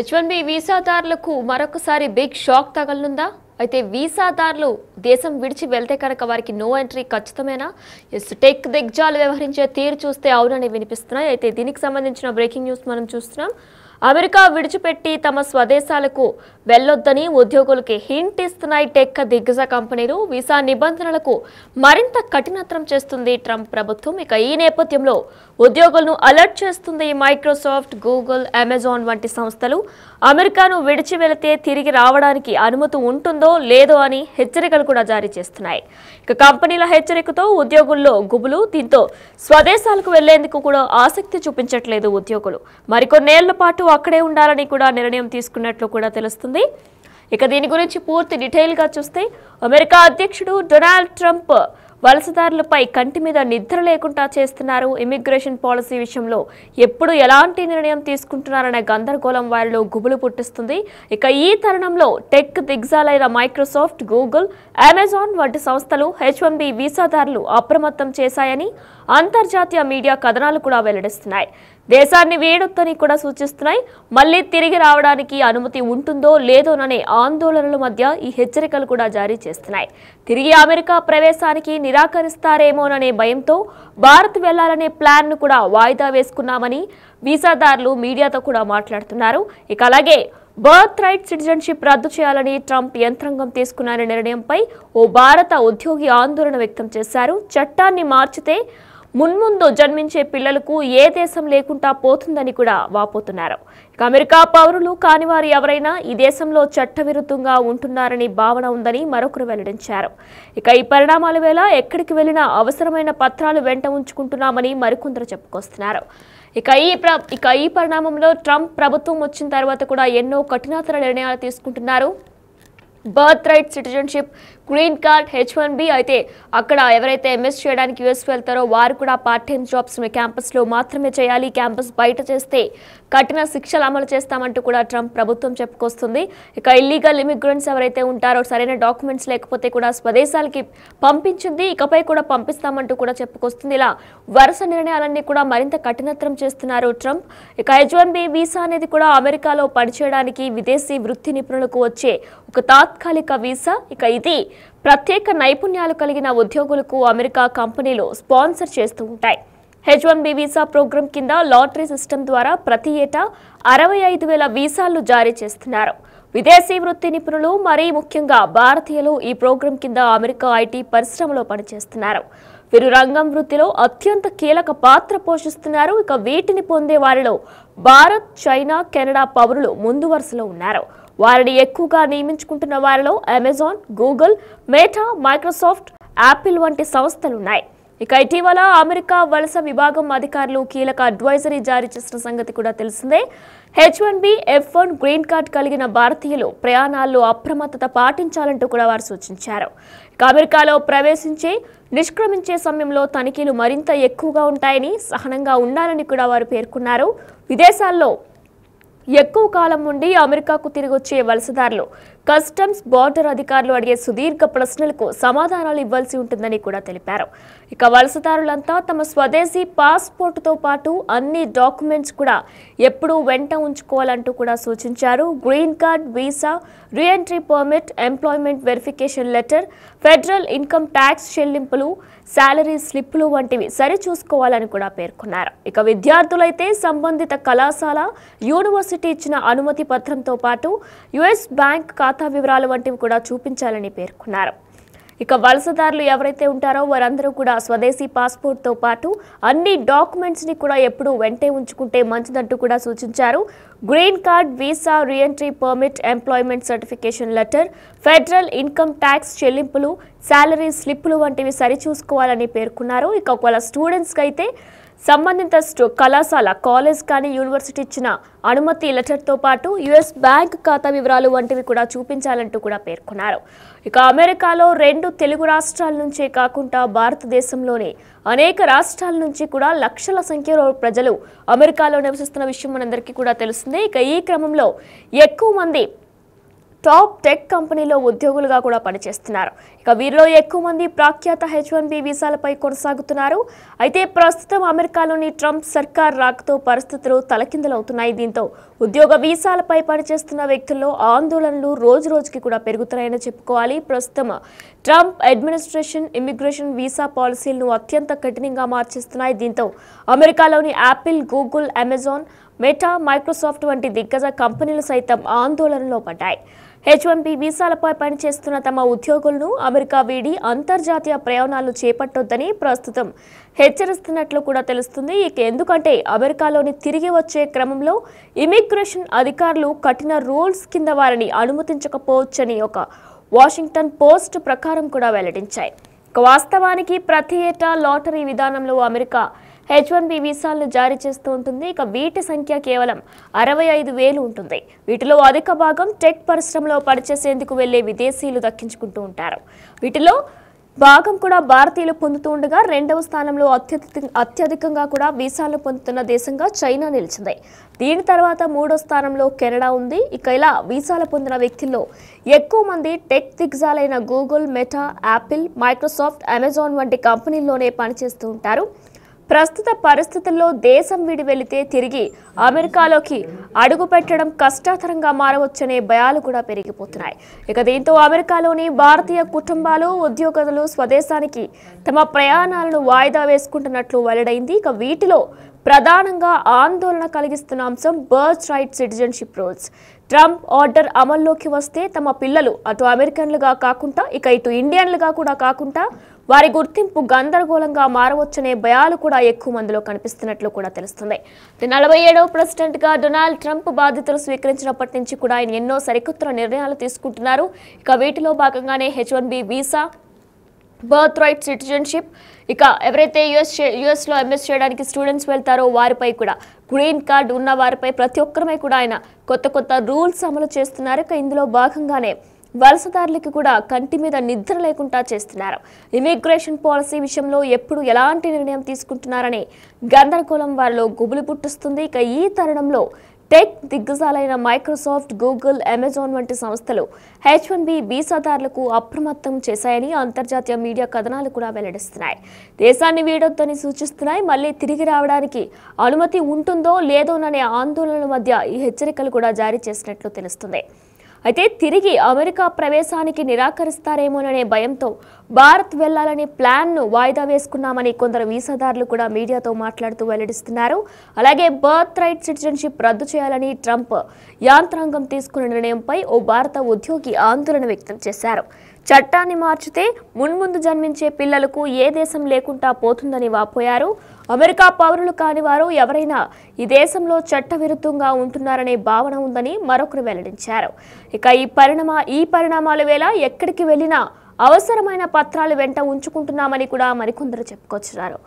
H1B వీసాదారులకు మరొకసారి big shock తగలనుందా? అయితే వీసాదారులు దేశం విడిచి వెళ్తే కనుక వారికి నో ఎంట్రీ ఖచ్చితమేనా? టెక్ దిగ్గజాలు వ్యవహరించే తీరు చూస్తే అవునని వినిపిస్తున్నాయి. అయితే దీనికి సంబంధించిన బ్రేకింగ్ న్యూస్ మనం చూస్తున్నాం. అమెరికా విడిచిపెట్టి తమ స్వదేశాలకు వెళ్లొద్దని ఉద్యోగులకి హింట్ ఇస్తున్నాయి టెక్ దిగ్గజ కంపెనీలు. వీసా నిబంధనలకు మరింత కఠినతరం చేస్తుంది ట్రంప్ ప్రభుత్వం. ఇక ఈ నేపథ్యంలో ఉద్యోగులను అలర్ట్ చేస్తుంది మైక్రోసాఫ్ట్, గూగుల్, అమెజాన్ వంటి సంస్థలు. అమెరికాను విడిచి వెళితే తిరిగి రావడానికి అనుమతి ఉంటుందో లేదో అని హెచ్చరికలు కూడా జారీ చేస్తున్నాయి. ఇక కంపెనీల హెచ్చరికతో ఉద్యోగుల్లో గుబులు. దీంతో స్వదేశాలకు వెళ్లేందుకు కూడా ఆసక్తి చూపించట్లేదు ఉద్యోగులు. మరికొన్నేళ్ల పాటు అక్కడే ఉండాలని కూడా నిర్ణయం తీసుకున్నట్లు కూడా తెలుస్తుంది. ఇక దీని గురించి పూర్తి డీటెయిల్ గా చూస్తే అమెరికా అధ్యక్షుడు డొనాల్డ్ ట్రంప్ వలసదారులపై కంటి మీద నిద్ర లేకుండా చేస్తున్నారు. ఇమిగ్రేషన్ పాలసీ విషయంలో ఎప్పుడు ఎలాంటి నిర్ణయం తీసుకుంటున్నారనే గందరగోళం వారిలో గుబులు పుట్టిస్తుంది. ఇక ఈ తరుణంలో టెక్ దిగ్గజాలైన మైక్రోసాఫ్ట్, గూగుల్, అమెజాన్ వంటి సంస్థలు H1B వీసాదారులు అప్రమత్తం చేశాయని అంతర్జాతీయ మీడియా కథనాలు కూడా వెల్లడిస్తున్నాయి. దేశాన్ని వీడొద్దని కూడా సూచిస్తున్నాయి. మళ్లీ తిరిగి రావడానికి అనుమతి ఉంటుందో లేదోననే ఆందోళనల మధ్య ఈ హెచ్చరికలు కూడా జారీ చేస్తున్నాయి. తిరిగి అమెరికా ప్రవేశానికి నిరాకరిస్తారేమోననే భయంతో భారత్ వెళ్లాలనే ప్లాన్ ను కూడా వాయిదా వేసుకున్నామని వీసాదారులు మీడియాతో కూడా మాట్లాడుతున్నారు. ఇక అలాగే బర్త్ రైట్ సిటిజన్షిప్ రద్దు చేయాలని ట్రంప్ యంత్రాంగం తీసుకున్న నిర్ణయంపై ఓ భారత ఉద్యోగి ఆందోళన వ్యక్తం చేశారు. చట్టాన్ని మార్చితే మున్ముందు జన్మించే పిల్లలకు ఏ దేశం లేకుండా పోతుందని కూడా వాపోతున్నారు. ఇక అమెరికా పౌరులు కానివారు ఎవరైనా ఈ దేశంలో చట్టవిరుద్ధంగా ఉంటున్నారని భావన ఉందని మరొకరు వెల్లడించారు. ఇక ఈ పరిణామాల వేళ ఎక్కడికి వెళ్లినా అవసరమైన పత్రాలు వెంట ఉంచుకుంటున్నామని మరికొందరు చెప్పుకొస్తున్నారు. ఇక ఈ పరిణామంలో ట్రంప్ ప్రభుత్వం వచ్చిన తర్వాత కూడా ఎన్నో కఠినతర నిర్ణయాలు తీసుకుంటున్నారు. Birth right citizenship, green card, H1B. అయితే అక్కడ ఎవరైతే ఎంఎస్ చేయడానికి యూఎస్ వెళ్తారో వారు కూడా పార్ట్ టైం జాబ్స్ క్యాంపస్లో మాత్రమే చేయాలి. క్యాంపస్ బయట చేస్తే కఠిన శిక్షలు అమలు చేస్తామంటూ కూడా ట్రంప్ ప్రభుత్వం చెప్పుకొస్తుంది. ఇక ఇల్లీగల్ ఇమిగ్రెంట్స్ ఎవరైతే ఉంటారో సరైన డాక్యుమెంట్స్ లేకపోతే కూడా స్వదేశాలకి పంపించింది, ఇకపై కూడా పంపిస్తామంటూ కూడా చెప్పుకొస్తుంది. ఇలా వరుస నిర్ణయాలన్నీ కూడా మరింత కఠినతరం చేస్తున్నారు ట్రంప్. ఇక H1B వీసా అనేది కూడా అమెరికాలో పనిచేయడానికి విదేశీ వృత్తి నిపుణులకు వచ్చే ఒక తాత్కాలిక వీసా. ఇక ఇది ప్రత్యేక నైపుణ్యాలు కలిగిన ఉద్యోగులకు అమెరికా కంపెనీలు స్పాన్సర్ చేస్తూ ఉంటాయి. H1B వీసా ప్రోగ్రాం కింద లాటరీ సిస్టమ్ ద్వారా ప్రతి ఏటా 65,000 వీసాలను జారీ చేస్తున్నారు. విదేశీ వృత్తి నిపుణులు, మరీ ముఖ్యంగా భారతీయులు ఈ ప్రోగ్రాం కింద అమెరికా ఐటీ పరిశ్రమలో పనిచేస్తున్నారు. వీరు రంగం వృత్తిలో అత్యంత కీలక పాత్ర పోషిస్తున్నారు. ఇక వీటిని పొందే వారిలో భారత్, చైనా, కెనడా పౌరులు ముందు వరుసలో ఉన్నారు. వారిని ఎక్కువగా నియమించుకుంటున్న వారిలో Amazon, Google, meta, Microsoft, Apple వంటి సంస్థలున్నాయి. ఇక ఇటీవల అమెరికా వలస విభాగం అధికారులు కీలక అడ్వైజరీ జారీ చేసిన సంగతి కూడా తెలిసిందే. H1B, F1 గ్రీన్ కార్డ్ కలిగిన భారతీయులు ప్రయాణాల్లో అప్రమత్తత పాటించాలంటూ కూడా వారు సూచించారు. ఇక అమెరికాలో ప్రవేశించే, నిష్క్రమించే సమయంలో తనిఖీలు మరింత ఎక్కువగా ఉంటాయని, సహనంగా ఉండాలని కూడా వారు పేర్కొన్నారు. విదేశాల్లో ఎక్కువ కాలం నుండి అమెరికాకు తిరిగి వచ్చే వలసదారులు కస్టమ్స్, బార్డర్ అధికారులు అడిగే సుదీర్ఘ ప్రశ్నలకు సమాధానాలు ఇవ్వాల్సి ఉంటుందని కూడా తెలిపారు. ఇక వలసదారులంతా తమ స్వదేశీ పాస్పోర్టుతో పాటు అన్ని డాక్యుమెంట్స్ కూడా ఎప్పుడూ వెంట ఉంచుకోవాలంటూ కూడా సూచించారు. Green card, visa, reentry permit, employment verification letter, federal income tax చెల్లింపులు, శాలరీ స్లిప్పులు వంటివి సరిచూసుకోవాలని కూడా పేర్కొన్నారు. ఇక విద్యార్థులైతే సంబంధిత కళాశాల, యూనివర్సిటీ ఇచ్చిన అనుమతి పత్రంతో పాటు యుఎస్ బ్యాంక్ ఖాతా వివరాలు వంటివి కూడా చూపించాలని పేర్కొన్నారు. ఇక వలసదారులు ఎవరైతే ఉంటారో వారందరూ కూడా స్వదేశీ పాస్పోర్ట్తో పాటు అన్ని డాక్యుమెంట్స్ ని కూడా ఎప్పుడూ వెంటే ఉంచుకుంటే మంచిదంటూ కూడా సూచించారు. Green card, visa, reentry permit, employment certification letter, federal income tax చెల్లింపులు, శాలరీ స్లిప్పులు వంటివి సరిచూసుకోవాలని పేర్కొన్నారు. ఇక ఒకవేళ స్టూడెంట్స్కి అయితే సంబంధిత కళాశాల, కాలేజ్ కానీ యూనివర్సిటీ ఇచ్చిన అనుమతి లెటర్తో పాటు యుఎస్ బ్యాంక్ ఖాతా వివరాలు వంటివి కూడా చూపించాలంటూ కూడా పేర్కొన్నారు. ఇక అమెరికాలో 2 తెలుగు రాష్ట్రాల నుంచే కాకుండా భారతదేశంలోని అనేక రాష్ట్రాల నుంచి కూడా లక్షల సంఖ్యలో ప్రజలు అమెరికాలో నివసిస్తున్న విషయం మనందరికీ కూడా తెలిసిందే. ఇక ఈ క్రమంలో ఎక్కువ మంది టాప్ టెక్ కంపెనీలో ఉద్యోగులుగా కూడా పనిచేస్తున్నారు. ఇక వీరిలో ఎక్కువ మంది ప్రఖ్యాత H1B వీసాలపై కొనసాగుతున్నారు. అయితే ప్రస్తుతం అమెరికాలోని ట్రంప్ సర్కార్ రాకతో పరిస్థితులు తలకిందులవుతున్నాయి. దీంతో ఉద్యోగ వీసాలపై పనిచేస్తున్న వ్యక్తుల్లో ఆందోళనలు రోజు రోజుకి కూడా పెరుగుతున్నాయని చెప్పుకోవాలి. ప్రస్తుతం ట్రంప్ అడ్మినిస్ట్రేషన్ ఇమిగ్రేషన్ వీసా పాలసీలను అత్యంత కఠినంగా మార్చేస్తున్నాయి. దీంతో అమెరికాలోని Apple, Google, Amazon, meta, Microsoft వంటి దిగ్గజ కంపెనీలు సైతం ఆందోళనలో పడ్డాయి. H1B వీసాలపై పనిచేస్తున్న తమ ఉద్యోగులను అమెరికా వీడి అంతర్జాతీయ ప్రయాణాలు చేపట్టొద్దని ప్రస్తుతం హెచ్చరిస్తున్నట్లు కూడా తెలుస్తుంది. ఇక ఎందుకంటే అమెరికాలోని తిరిగి వచ్చే క్రమంలో ఇమిగ్రేషన్ అధికారులు కఠిన రూల్స్ కింద వారిని అనుమతించకపోవచ్చని ఒక వాషింగ్టన్ పోస్ట్ ప్రకారం కూడా వెల్లడించాయి. వాస్తవానికి ప్రతి ఏటా లాటరీ విధానంలో అమెరికా H1B వీసాలను జారీ చేస్తూ ఉంటుంది. ఇక వీటి సంఖ్య కేవలం 65,000 ఉంటుంది. వీటిలో అధిక భాగం టెక్ పరిశ్రమలో పనిచేసేందుకు వెళ్లే విదేశీయులు దక్కించుకుంటూ ఉంటారు. వీటిలో భాగం కూడా భారతీయులు పొందుతూ ఉండగా రెండవ స్థానంలో అత్యధికంగా కూడా వీసాలను పొందుతున్న దేశంగా చైనా నిలిచింది. దీని తర్వాత మూడో స్థానంలో కెనడా ఉంది. ఇక ఇలా వీసాలు పొందిన వ్యక్తుల్లో ఎక్కువ మంది టెక్ దిగ్గజాలైన Google, Meta, Apple, Microsoft, Amazon వంటి కంపెనీల్లోనే పనిచేస్తూ ఉంటారు. ప్రస్తుత పరిస్థితుల్లో దేశం విడి వెళితే తిరిగి అమెరికాలోకి అడుగు పెట్టడం కష్టతరంగా మారవచ్చనే భయాలు కూడా పెరిగిపోతున్నాయి. ఇక దీంతో అమెరికాలోని భారతీయ కుటుంబాలు, ఉద్యోగులు స్వదేశానికి తమ ప్రయాణాలను వాయిదా వేసుకుంటున్నట్లు వెల్లడైంది. ఇక వీటిలో ప్రధానంగా ఆందోళన కలిగిస్తున్న అంశం birth right citizenship rules. Trump order అమల్లోకి వస్తే తమ పిల్లలు అటు అమెరికన్లుగా కాకుండా ఇటు ఇండియన్లుగా కూడా కాకుండా వారి గుర్తింపు గందరగోళంగా మారవచ్చనే భయాలు కూడా ఎక్కువ మందిలో కనిపిస్తున్నట్లు కూడా తెలుస్తుంది. 47వ ప్రెసిడెంట్గా డొనాల్డ్ ట్రంప్ బాధ్యతలు స్వీకరించినప్పటి నుంచి కూడా ఆయన ఎన్నో సరికొత్త నిర్ణయాలు తీసుకుంటున్నారు. ఇక వీటిలో భాగంగానే H1B visa, birth right citizenship, ఇక ఎవరైతే యుఎస్లో ఎంఎస్ చేయడానికి స్టూడెంట్స్ వెళ్తారో వారిపై కూడా, గ్రీన్ కార్డ్ ఉన్న వారిపై ప్రతి ఒక్కరిపై కూడా ఆయన కొత్త రూల్స్ అమలు చేస్తున్నారు. ఇక ఇందులో భాగంగానే వలసదారులకి కూడా కంటి మీద నిద్ర లేకుండా చేస్తున్నారు. ఇమిగ్రేషన్ పాలసీ విషయంలో ఎప్పుడు ఎలాంటి నిర్ణయం తీసుకుంటున్నారనే గందరగోళం వారిలో గుబులు పుట్టిస్తుంది. ఇక ఈ తరుణంలో టెక్ దిగ్గజాలైన మైక్రోసాఫ్ట్, గూగుల్, అమెజాన్ వంటి సంస్థలు H1B వీసాదారులకు అప్రమత్తం చేశాయని అంతర్జాతీయ మీడియా కథనాలు కూడా వెల్లడిస్తున్నాయి. దేశాన్ని వీడొద్దని సూచిస్తున్నాయి. మళ్ళీ తిరిగి రావడానికి అనుమతి ఉంటుందో లేదోననే ఆందోళనల మధ్య ఈ హెచ్చరికలు కూడా జారీ చేసినట్లు తెలుస్తుంది. అయితే తిరిగి అమెరికా ప్రవేశానికి నిరాకరిస్తారేమోననే భయంతో భారత్ వెళ్లాలనే ప్లాన్ను వాయిదా వేసుకున్నామని కొందరు వీసాదారులు కూడా మీడియాతో మాట్లాడుతూ వెల్లడిస్తున్నారు. అలాగే బర్త్ రైట్ సిటిజన్షిప్ రద్దు చేయాలని ట్రంప్ యాంత్రాంగం తీసుకున్న నిర్ణయంపై ఓ భారత ఉద్యోగి ఆందోళన వ్యక్తం చేశారు. చట్టాన్ని మార్చితే మున్ముందు జన్మించే పిల్లలకు ఏ దేశం లేకుండా పోతుందని వాపోయారు. అమెరికా పౌరులు కాని వారు ఎవరైనా ఈ దేశంలో చట్టవిరుద్ధంగా ఉంటున్నారనే భావన ఉందని మరొకరు వెల్లడించారు. ఇక ఈ పరిణామాల వేళ ఎక్కడికి వెళ్ళినా అవసరమైన పత్రాలు వెంట ఉంచుకుంటున్నామని కూడా మరికొందరు చెప్పుకొచ్చారు.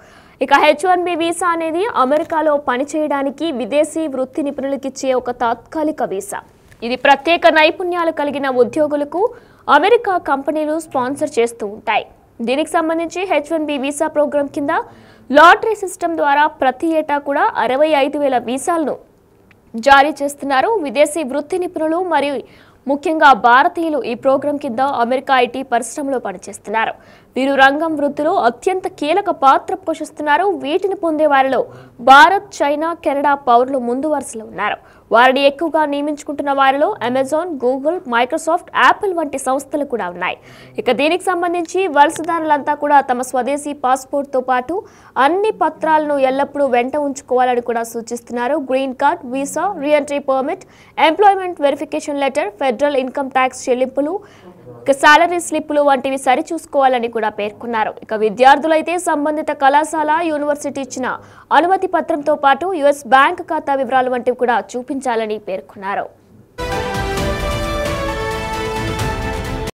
ఇక H1B వీసా అనేది అమెరికాలో పనిచేయడానికి విదేశీ వృత్తి నిపుణులకు ఇచ్చే ఒక తాత్కాలిక వీసా. ఇది ప్రత్యేక నైపుణ్యాలు కలిగిన ఉద్యోగులకు అమెరికా కంపెనీలు స్పాన్సర్ చేస్తూ ఉంటాయి. దీనికి సంబంధించి H1B వీసా ప్రోగ్రాం కింద లాటరీ సిస్టమ్ ద్వారా ప్రతి ఏటా కూడా 65,000 వీసాలను జారీ చేస్తున్నారు. విదేశీ వృత్తి నిపుణులు మరియు ముఖ్యంగా భారతీయులు ఈ ప్రోగ్రాం కింద అమెరికా ఐటీ పరిశ్రమలో పనిచేస్తున్నారు. వీరు రంగం వృత్తిలో అత్యంత కీలక పాత్ర పోషిస్తున్నారు. వీటిని పొందే వారిలో భారత్, చైనా, కెనడా పౌరులు ముందు వరుసలో ఉన్నారు. వారిని ఎక్కువగా నియమించుకుంటున్న వారిలో అమెజాన్, గూగుల్, మైక్రోసాఫ్ట్, యాపిల్ వంటి సంస్థలు కూడా ఉన్నాయి. ఇక దీనికి సంబంధించి వలసదారులంతా కూడా తమ స్వదేశీ పాస్పోర్ట్తో పాటు అన్ని పత్రాలను ఎల్లప్పుడూ వెంట ఉంచుకోవాలని కూడా సూచిస్తున్నారు. Green card, visa, reentry permit, employment verification letter, federal income tax చెల్లింపులు, సాలరీ స్లిప్పులు వంటివి సరిచూసుకోవాలని కూడా పేర్కొన్నారు. ఇక విద్యార్థులైతే సంబంధిత కళాశాల, యూనివర్సిటీ ఇచ్చిన అనుమతి పత్రంతో పాటు US బ్యాంక్ ఖాతా వివరాలు వంటివి కూడా చూపించాలని పేర్కొన్నారు.